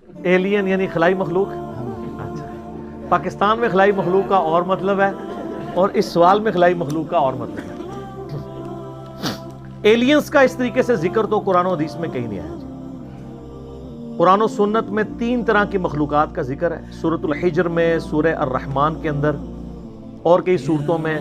Alien یعنی خلائی مخلوق. اچھا، پاکستان میں خلائی مخلوق کا اور مطلب ہے اور اس سوال میں خلائی مخلوق کا اور مطلب ہے. ایلینز کا اس طریقے سے ذکر تو قرآن و حدیث میں کہیں نہیں آیا. قرآن و سنت میں 3 طرح کی مخلوقات کا ذکر ہے. سورۃ الحجر میں، سورہ الرحمن کے اندر اور کئی صورتوں میں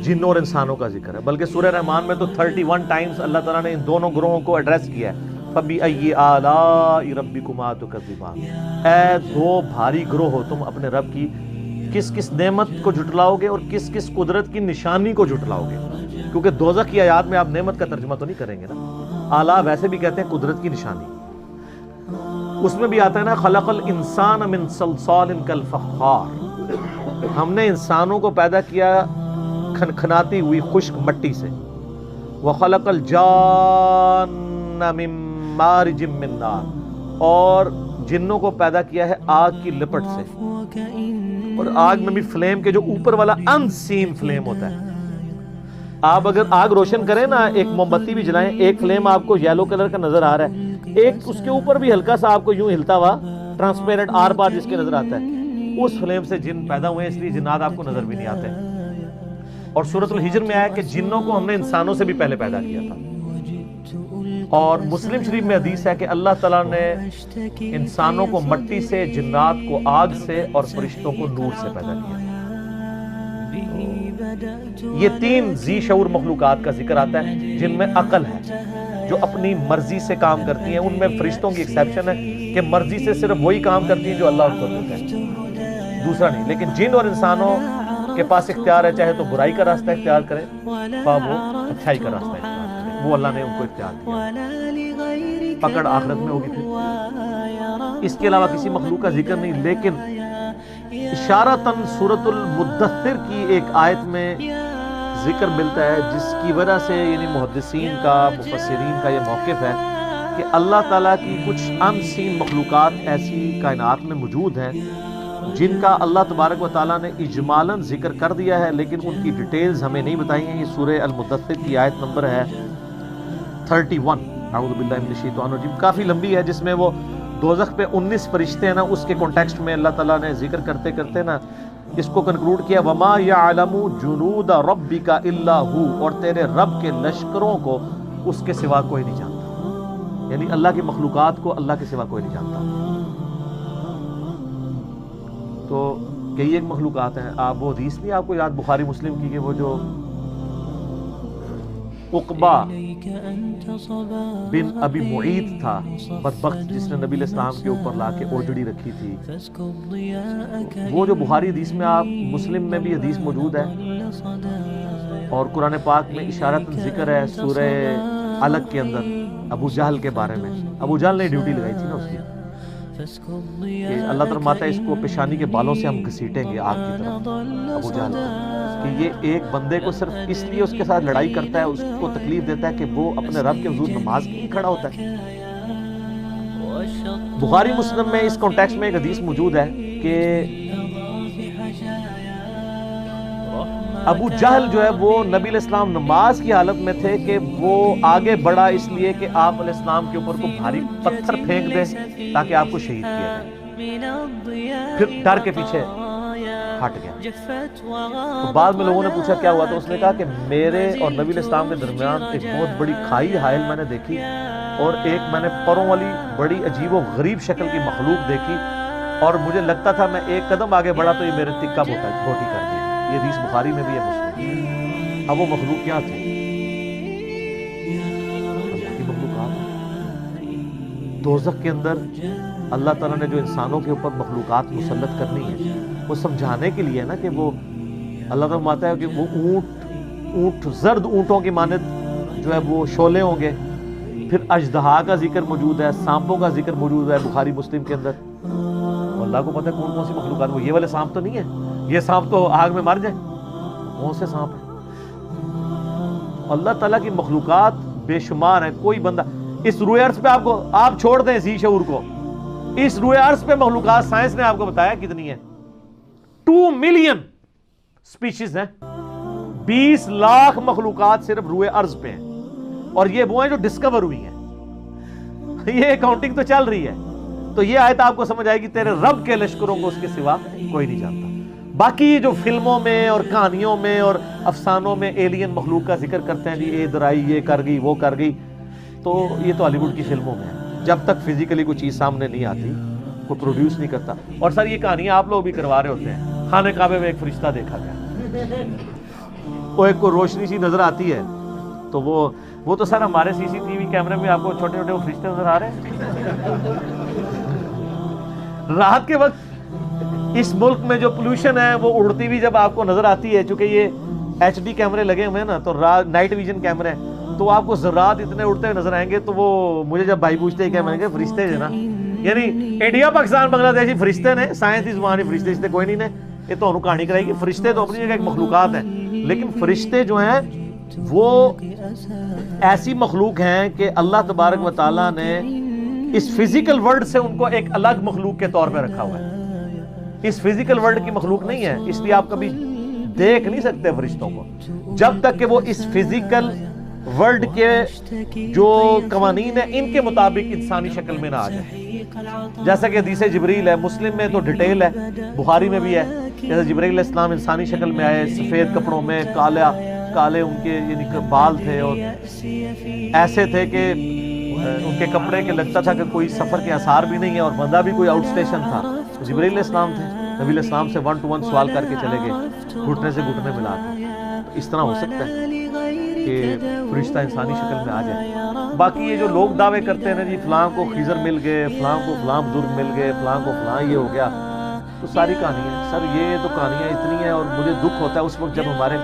جنوں اور انسانوں کا ذکر ہے. بلکہ سورہ رحمان میں تو 31 ٹائمز اللہ تعالیٰ نے ان دونوں گروہوں کو ایڈریس کیا ہے. فَبِأَيِّ آلَاءِ رَبِّكُمَا تُكَذِّبَانِ، اے دو بھاری گروہ ہو تم اپنے رب کی کس کس نعمت کو جھٹلاؤ گے اور کس کس قدرت کی نشانی کو جھٹلاؤ گے. کیونکہ دوزخ کی آیات میں آپ نعمت کا ترجمہ تو نہیں کریں گے نا. آلہ ویسے بھی کہتے ہیں قدرت کی نشانی. اس میں بھی آتا ہے نا خلق الانسان من صلصال کالفخار، ہم نے انسانوں کو پیدا کیا کھنکھناتی ہوئی خشک مٹی سے. وخلق الجان من مارج من نار، اور جنوں کو پیدا کیا ہے آگ کی لپٹ سے. اور آگ میں بھی فلیم کے جو اوپر والا ان سین فلیم ہوتا ہے. آپ اگر آگ روشن کریں نا، ایک موم بتی بھی جلائیں، ایک فلیم آپ کو یلو کلر کا نظر آ رہا ہے، ایک اس کے اوپر بھی ہلکا سا آپ کو یوں ہلتا ہوا ٹرانسپیرنٹ آر پار جس کے نظر آتا ہے، اس فلیم سے جن پیدا ہوئے ہیں، اس لیے جنات آپ کو نظر بھی نہیں آتے. اور سورۃ الحجر میں آیا کہ جنوں کو ہم نے انسانوں سے بھی پہلے پیدا کیا تھا. اور مسلم شریف میں حدیث ہے کہ اللہ تعالیٰ نے انسانوں کو مٹی سے، جنات کو آگ سے اور فرشتوں کو نور سے پیدا کیا. یہ 3 ذی شعور مخلوقات کا ذکر آتا ہے جن میں عقل ہے، جو اپنی مرضی سے کام کرتی ہیں. ان میں فرشتوں کی ایکسیپشن ہے کہ مرضی سے صرف وہی کام کرتی ہیں جو اللہ ان کو دیتا ہے، دوسرا نہیں. لیکن جن اور انسانوں کے پاس اختیار ہے، چاہے تو برائی کا راستہ اختیار کریں خواہ وہ اچھائی کا راستہ اختیار کریں، وہ اللہ نے ان کو اختیار کیا. پکڑ آخرت میں ہوگی پھر. اس کے علاوہ کسی مخلوق کا ذکر نہیں. لیکن اشارتاً سورۃ المدثر کی ایک آیت میں ذکر ملتا ہے جس کی وجہ سے یعنی محدثین کا، مفسرین کا یہ موقف ہے کہ اللہ تعالیٰ کی کچھ ان سین مخلوقات ایسی کائنات میں موجود ہیں جن کا اللہ تبارک و تعالیٰ نے اجمالاً ذکر کر دیا ہے، لیکن ان کی ڈیٹیلز ہمیں نہیں بتائی ہیں. یہ سورہ المدثر کی آیت نمبر ہے 31، اعوذ باللہ من الشیطان الرجیم. کافی لمبی ہے، جس میں وہ دوزخ پہ 19 فرشتے ہیں نا، اس کے کانٹیکسٹ میں اللہ تعالیٰ نے ذکر کرتے کرتے نا اس کو کنکلوڈ کیا، وَمَا يَعْلَمُ جُنُودَ رَبِّكَ إِلَّا هُ، اور تیرے رب کے لشکروں کو اس کے سوا کوئی نہیں جانتا. یعنی اللہ کی مخلوقات کو اللہ کے سوا کوئی نہیں جانتا. تو کئی ایک مخلوقات ہیں. آپ وہ حدیث نہیں آپ کو یاد بخاری مسلم کی کہ وہ جو عقبہ بن ابی معیط تھا بدبخت، جس نے نبی علیہ السلام کے اوپر لا کے اوجڑی رکھی تھی، وہ جو بخاری حدیث میں آپ مسلم میں بھی حدیث موجود ہے اور قرآن پاک میں اشارت ذکر ہے سورہ علق کے اندر ابو جہل کے بارے میں. ابو جہل نے ڈیوٹی لگائی تھی نا اس کی کہ اللہ فرماتا ہے اس کو پیشانی کے بالوں سے ہم گھسیٹیں گے آگ کی طرف. ابو جہل کہ یہ ایک بندے کو صرف اس لیے اس کے ساتھ لڑائی کرتا ہے، اس کو تکلیف دیتا ہے کہ وہ اپنے رب کے حضور نماز کے لیے کھڑا ہوتا ہے. بخاری مسلم میں اس کانٹیکسٹ میں ایک حدیث موجود ہے کہ ابو جہل جو ہے وہ نبی علیہ السلام نماز کی حالت میں تھے کہ وہ آگے بڑھا اس لیے کہ آپ علیہ السلام کے اوپر کو بھاری پتھر پھینک دیں تاکہ آپ کو شہید کیا جائے. پھر ڈر کے پیچھے ہٹ گیا. تو بعد میں لوگوں نے پوچھا کیا ہوا، تو اس نے کہا کہ میرے اور نبی علیہ السلام کے درمیان ایک بہت بڑی کھائی حائل میں نے دیکھی اور ایک میں نے پروں والی بڑی عجیب و غریب شکل کی مخلوق دیکھی اور مجھے لگتا تھا میں ایک قدم آگے بڑھا تو یہ میرے تکہ بوٹی کر دی. یہ حدیث بخاری میں بھی ہے، مسلم. اب وہ مخلوق کیا تھی؟ اللہ کی مخلوقات. دوزخ کے اندر اللہ تعالیٰ نے جو انسانوں کے اوپر مخلوقات مسلط کرنی ہے وہ سمجھانے کے لیے نا کہ وہ اللہ تعالیٰ ماتا ہے کہ وہ اونٹ زرد اونٹوں کی مانند جو ہے وہ شعلے ہوں گے. پھر اژدہا کا ذکر موجود ہے، سانپوں کا ذکر موجود ہے بخاری مسلم کے اندر. اللہ کو پتہ ہے کون کون سی مخلوقات. وہ یہ والے سانپ تو نہیں ہے، یہ سانپ تو آگ میں مر جائیں. کون سے سانپ ہیں؟ اللہ تعالیٰ کی مخلوقات بے شمار ہیں. کوئی بندہ اس روئے عرض پہ آپ چھوڑ دیں ذی شعور کو، اس روئے عرض پہ مخلوقات سائنس نے آپ کو بتایا کتنی ہے. 2 ملین سپیشیز ہیں، 20 لاکھ مخلوقات صرف روئے عرض پہ ہیں اور یہ وہ ہیں جو ڈسکور ہوئی ہیں. یہ اکاؤنٹنگ تو چل رہی ہے. تو یہ آیت آپ کو سمجھ آئے گی تیرے رب کے لشکروں کو اس کے سوا کوئی نہیں جانتا. باقی جو فلموں میں اور کہانیوں میں اور افسانوں میں ایلین مخلوق کا ذکر کرتے ہیں جی یہ ادھر آئی، یہ کر گئی، وہ کر گئی، تو یہ تو ہالی ووڈ کی فلموں میں ہے. جب تک فزیکلی کوئی چیز سامنے نہیں آتی کوئی پروڈیوس نہیں کرتا. اور سر یہ کہانیاں آپ لوگ بھی کروا رہے ہوتے ہیں. خانہ کعبے میں ایک فرشتہ دیکھا گیا، وہ ایک کو روشنی سی نظر آتی ہے، تو وہ تو سر ہمارے سی سی ٹی وی کیمرے میں آپ کو چھوٹے چھوٹے وہ فرشتے نظر آ رہے ہیں. رات کے وقت اس ملک میں جو پولوشن ہے وہ اڑتی بھی جب آپ کو نظر آتی ہے، چونکہ یہ ایچ ڈی کیمرے لگے ہوئے ہیں نا، تو نائٹ ویژن کیمرے، تو آپ کو ذرات اتنے اڑتے ہوئے نظر آئیں گے. تو وہ مجھے جب بھائی پوچھتے ہیں کہ میں نے کہا فرشتے جو نا، یعنی انڈیا پاکستان بنگلہ دیش فرشتے نے، سائنس دی زبان فرشتے کوئی نہیں نے، یہ تو انہوں کہانی کرائے گی. فرشتے تو اپنی جگہ ایک مخلوقات ہیں، لیکن فرشتے جو ہیں وہ ایسی مخلوق ہیں کہ اللہ تبارک و تعالیٰ نے اس فزیکل ورلڈ سے ان کو ایک الگ مخلوق کے طور پہ رکھا ہوا ہے. اس فزیکل ورلڈ کی مخلوق نہیں ہے، اس لیے آپ کبھی دیکھ نہیں سکتے فرشتوں کو جب تک کہ وہ اس فزیکل ورلڈ کے جو قوانین ہیں ان کے مطابق انسانی شکل میں نہ آ جائے. جیسا کہ حدیث جبریل ہے، مسلم میں تو ڈیٹیل ہے، بخاری میں بھی ہے. جیسے جبریل علیہ السلام انسانی شکل میں آئے، سفید کپڑوں میں، کالے ان کے یعنی بال تھے، اور ایسے تھے کہ ان کے کپڑے کے لگتا تھا کہ کوئی سفر کے آثار بھی نہیں ہے، اور بندہ بھی کوئی آؤٹ اسٹیشن تھا. جبریل علیہ السلام تھے، نبی علیہ السلام سے 1 to 1 سوال کر کے چلے گئے، گھٹنے سے گھٹنے ملا کے. اس طرح ہو سکتا ہے کہ فرشتہ انسانی شکل میں آ جائے. باقی یہ جو لوگ دعوے کرتے ہیں نا جی فلاں کو خضر مل گئے، فلاں کو فلاں بزرگ مل گئے، فلاں کو فلاں یہ ہو گیا، تو ساری کہانی ہے سر. یہ تو کہانیاں اتنی ہیں، اور مجھے دکھ ہوتا ہے اس وقت جب ہمارے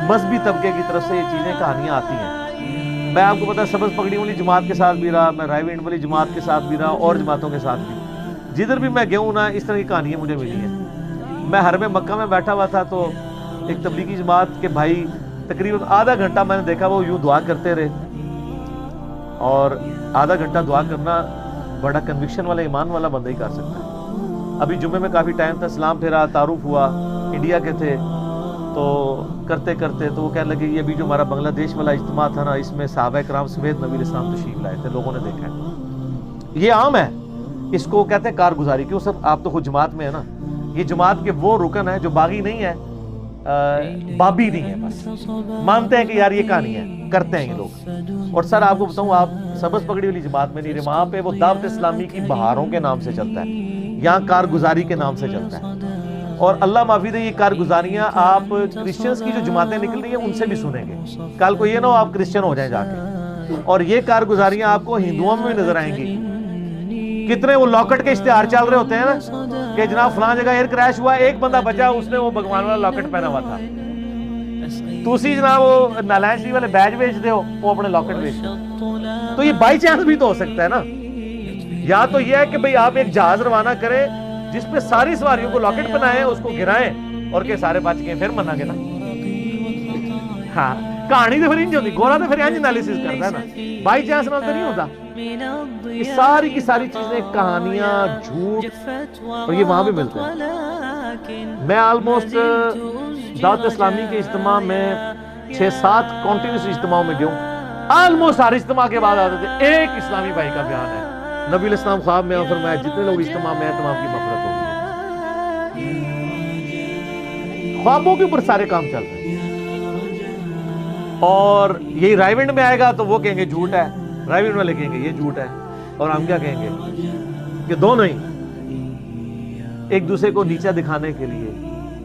مذہبی طبقے کی طرف سے یہ چیزیں کہانیاں آتی ہیں. میں آپ کو پتا سبز پگڑی والی جماعت کے ساتھ بھی رہا، میں رائے وینڈ والی جماعت کے ساتھ بھی رہا، اور جماعتوں کے ساتھ بھی، جدھر بھی میں گیا ہوں نا اس طرح کی کہانیاں مجھے ملی ہیں. میں حرم مکہ میں بیٹھا ہوا تھا، تو ایک تبلیغی جماعت کے بھائی تقریباً آدھا گھنٹہ میں نے دیکھا وہ یوں دعا کرتے رہے. اور آدھا گھنٹہ دعا کرنا بڑا کنوکشن والا ایمان والا بندہ ہی کر سکتا ہے. ابھی جمعے میں کافی ٹائم تھا، سلام پھیرا، تعارف ہوا، انڈیا کے تھے، تو کرتے کرتے تو وہ کہنے لگے یہ ابھی جو ہمارا بنگلہ دیش والا اجتماع تھا نا، اس میں صحابہ کرام سمیت نبی علیہ السلام تشریف لائے تھے، لوگوں نے دیکھا ہے. یہ عام ہے، اس کو کہتے ہیں کارگزاری. کیوں سر؟ آپ تو خود جماعت میں ہے نا. یہ جماعت کے وہ رکن ہے جو باغی نہیں ہے، بابی نہیں ہے، بس مانتے ہیں کہ یار یہ کہانی ہے، کرتے ہیں یہ لوگ. اور سر آپ کو بتاؤں، آپ سبز پگڑی والی جماعت میں نہیں رہے، وہاں پہ وہ دعوت اسلامی کی بہاروں کے نام سے چلتا ہے، یہاں کارگزاری کے نام سے چلتا ہے. اور اللہ معافی دے، یہ کارگزاریاں آپ کرسچنز کی جو جماعتیں نکل رہی ہیں ان سے بھی سنیں گے. کل کو یہ نہ ہو آپ کرسچن ہو جائیں جا کے. اور یہ کارگزاریاں آپ کو ہندوؤں میں بھی نظر آئیں گی. کتنے وہ لاکٹ کے اشتہار چل رہے ہوتے ہیں نا کہ جناب فلاں جگہ ایئر کریش ہوا، ایک بندہ بچا، اس نے وہ بھگوان والا لاکٹ پہنا ہوا تھا. تسی جناب وہ نالائن شریف والے بیج بیچ دے ہو، وہ اپنے لاکٹ بیچ دے. تو یہ بائی چانس بھی تو ہو سکتا ہے نا. یا تو یہ ہے کہ بھئی آپ ایک جہاز روانہ کریں جس پہ ساری سواریوں کو لاکٹ بنائیں، اس کو گرائیں، اور کہ سارے بچ گئے، پھر منا گے نا. ہاں کہانی تو پھر انج ہوتی، گورا تو پھر انج انالیسس کرتا ہے نا، بائی چانس نال تو نہیں ہوتا. یہ ساری کی ساری چیزیں کہانیاں، جھوٹ، اور یہ وہاں بھی ملتا ہے. میں آلموسٹ دعوت اسلامی کے اجتماع میں 6-7 کنٹینیوس اجتماعوں میں گیا ہوں. آلموسٹ ہر اجتماع کے بعد آتے تھے ایک اسلامی بھائی کا بیان ہے، نبی علیہ السلام خواب میں فرمایا جتنے لوگ اجتماع میں ہیں تمام کی مغفرت ہوگی. خوابوں کے اوپر سارے کام چل رہے ہیں. اور یہی رائے وینڈ میں آئے گا تو وہ کہیں گے جھوٹ ہے، رائے وینڈ والے کہیں گے یہ جھوٹ ہے، اور ہم کیا کہیں گے کہ دونوں ہی ایک دوسرے کو نیچا دکھانے کے لیے.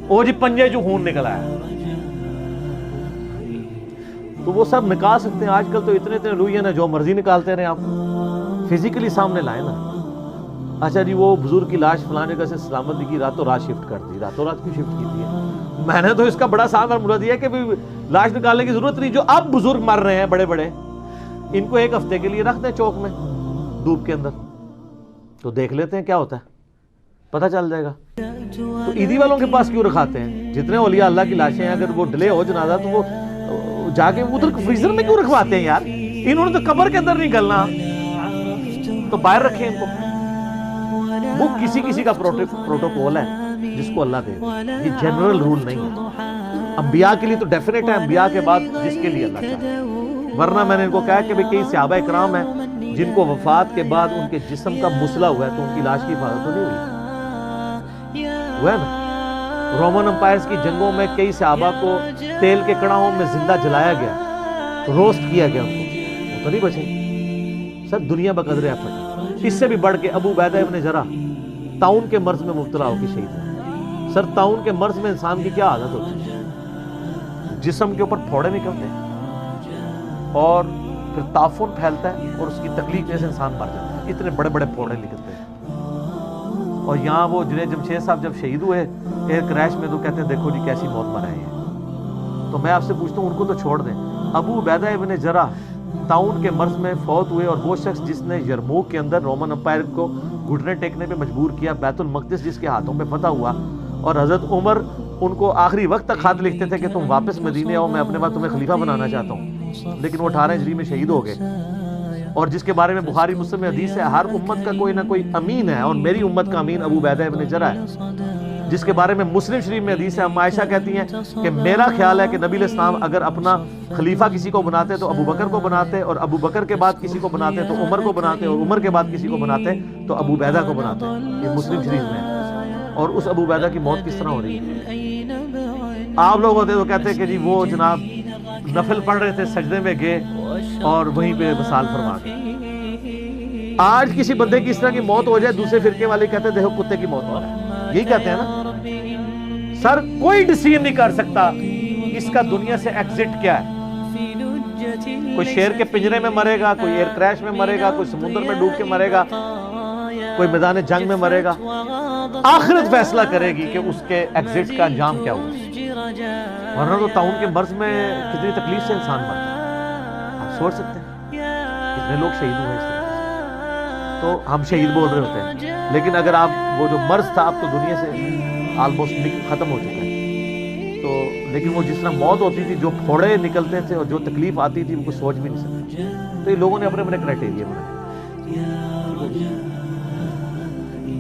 وہ جی پنجے جو خون نکل آیا، تو وہ سب نکال سکتے ہیں. آج کل تو اتنے رویے نا، جو مرضی نکالتے رہے، آپ فزیکلی سامنے لائے نا. اچھا جی وہ بزرگ کی لاش فلاں جگہ سے سلامت کی، راتوں رات شفٹ کر دی. راتوں رات کیوں شفٹ کی تھی؟ میں نے تو اس کا بڑا سادہ ملا دیا کہ لاش نکالنے کی ضرورت نہیں. جو اب بزرگ مر رہے ہیں بڑے بڑے، ان کو ایک ہفتے کے لیے رکھ دیں چوک میں دھوپ کے اندر، تو دیکھ لیتے ہیں کیا ہوتا ہے، پتہ چل جائے گا. تو عیدی والوں کے پاس کیوں رکھاتے ہیں؟ جتنے اولیاء اللہ کی لاشیں ہیں، اگر وہ ڈلے ہو جنازہ تو وہ جا کے ادھر فریزر میں کیوں رکھواتے ہیں یار؟ انہوں نے تو قبر کے اندر نہیں گلنا، تو باہر رکھیں ان کو. وہ کسی کسی کا پروٹوکول ہے جس کو اللہ دے، یہ جنرل رول نہیں ہے. انبیاء کے لیے تو ڈیفینیٹ ہے، انبیاء کے بعد جس کے لیے اللہ چاہے. ورنہ میں نے ان کو کہا کہ کئی صحابہ اکرام ہیں جن کو وفات کے بعد ان کے جسم کا مسئلہ ہوا ہے تو ان کی لاش کی حفاظت تو نہیں ہوئی؟ ہوا ہے نا؟ رومن امپائرز کی جنگوں میں کئی صحابہ کو تیل کے کڑاہوں میں زندہ جلایا گیا، روسٹ کیا گیا ان کو، وہ تو نہیں بچے۔ سر دنیا بقدر ایفرٹ۔ اس سے بھی بڑھ کے ابو عبیدہ ابن جراح طاعون کے مرض میں مبتلا ہو کے شہید ہوئے۔ سر طاعون کے مرض میں انسان کی کیا عادت ہوتی ہے؟ جسم کے اوپر پھوڑے نکلتے ہیں اور پھر تعفن پھیلتا ہے اور اس کی تکلیف میں سے انسان مر جاتا ہے، اتنے بڑے بڑے پھوڑے نکلتے ہیں۔ اور یہاں وہ جنید جمشید صاحب جب شہید ہوئے ایئر کریش میں تو کہتے ہیں دیکھو جی کیسی موت مرائے ہیں۔ تو میں آپ سے پوچھتا ہوں ان کو تو چھوڑ دیں، ابو عبیدہ ابن جراح طاعون کے مرض میں فوت ہوئے، اور وہ شخص جس نے یرموک کے اندر رومن امپائر کو گھٹنے ٹیکنے پہ مجبور کیا، بیت المقدس جس کے ہاتھوں پہ فتح ہوا، اور حضرت عمر ان کو آخری وقت تک خط لکھتے تھے کہ تم واپس مدینے آؤ، میں اپنے بعد تمہیں خلیفہ بنانا چاہتا ہوں، لیکن وہ 18 ہجری میں شہید ہو گئے، اور جس کے بارے میں بخاری مسلم میں حدیث ہے ہر امت کا کوئی نہ کوئی امین ہے، اور میری امت کا امین ابو عبیدہ ابن جراح ہے، جس کے بارے میں مسلم شریف میں حدیث ہے، ہم عائشہ کہتی ہیں کہ میرا خیال ہے کہ نبی علیہ السلام اگر اپنا خلیفہ کسی کو بناتے تو ابو بکر کو بناتے، اور ابو بکر کے بعد کسی کو بناتے تو عمر کو بناتے، اور عمر کے بعد کسی کو بناتے تو ابو عبیدہ کو بناتے۔ یہ مسلم شریف میں ہے۔ اور اس ابو عبیدہ کی موت کس طرح ہو رہی ہے؟ آپ لوگ ہوتے تو کہتے کہ جی وہ جناب نفل پڑھ رہے تھے، سجدے میں گئے اور وہیں پہ وصال فرما گئے۔ آج کسی بندے کی اس طرح کی موت ہو جائے، دوسرے فرقے والے کہتے ہیں دیکھو کتے کی موت ہو رہا ہے، یہی کہتے ہیں نا۔ سر کوئی ڈیسیژن نہیں کر سکتا اس کا دنیا سے ایگزٹ کیا ہے۔ کوئی شیر کے پنجرے میں مرے گا، کوئی ایئر کریش میں مرے گا، کوئی سمندر میں ڈوب کے مرے گا، کوئی میدان جنگ میں مرے گا۔ آخرت فیصلہ کرے گی کہ اس کے ایگزٹ کا انجام کیا ہوا۔ ورنہ تو طاعون کے مرض میں کتنی تکلیف سے انسان مرتا ہے، آپ سوچ سکتے ہیں کتنے لوگ شہید ہوئے اس طرح سے۔ تو ہم شہید بول رہے ہوتے ہیں، لیکن اگر آپ وہ جو مرض تھا اب تو دنیا سے آلموسٹ ختم ہو چکا ہے، تو لیکن وہ جس طرح موت ہوتی تھی، جو پھوڑے نکلتے تھے اور جو تکلیف آتی تھی وہ کچھ سوچ بھی نہیں سکتے۔ تو یہ لوگوں نے اپنے اپنے کرائٹیریا بنائے۔